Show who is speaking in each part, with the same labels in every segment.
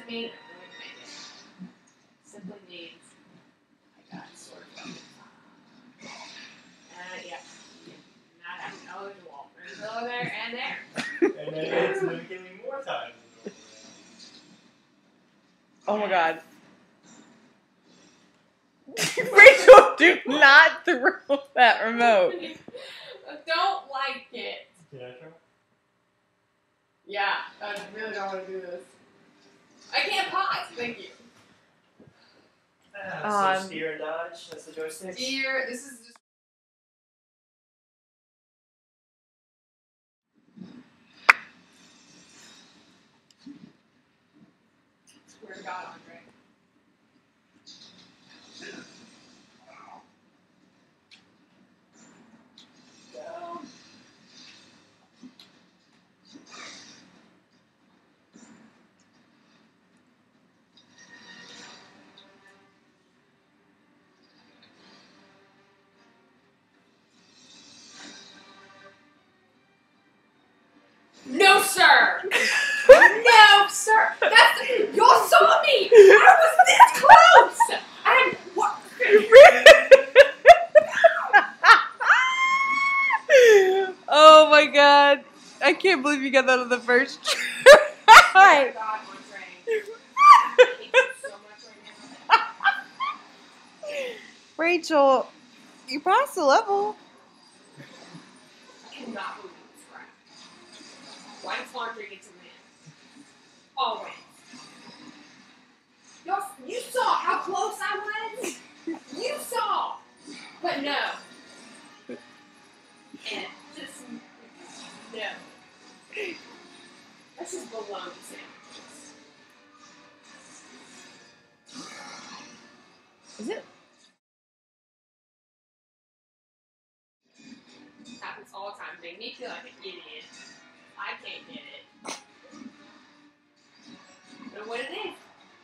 Speaker 1: doesn't mean I'm going to make it. Simply means I got sort of. Yeah. Not having eligible. There's a pillow there and there.
Speaker 2: And then it's going to give me more time.
Speaker 3: Oh my god. Rachel, do not throw that remote.
Speaker 1: I don't like it.
Speaker 2: Can I try?
Speaker 1: Yeah, I really don't want to do this. I can't pause. Thank you.
Speaker 2: So steer and dodge. That's the joystick.
Speaker 1: Steer. This is just. Swear to God, Andre. Go. No, sir! No, sir! Y'all saw me! I was this close! What?
Speaker 3: Oh my god. I can't believe you got that on the first try.
Speaker 1: Oh my God, Andre. I hate you so much right now.
Speaker 3: Rachel, you passed the level.
Speaker 1: I cannot believe this crap. Why does Andre get to win? Always. You saw how close I was? You saw! But no. And just no. That's just bologna sandwiches.
Speaker 3: Is it?
Speaker 1: Happens all the time. Make me feel like an idiot. I can't get it. But what it is,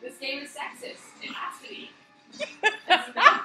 Speaker 1: this game is sexist. It has to be. It's not.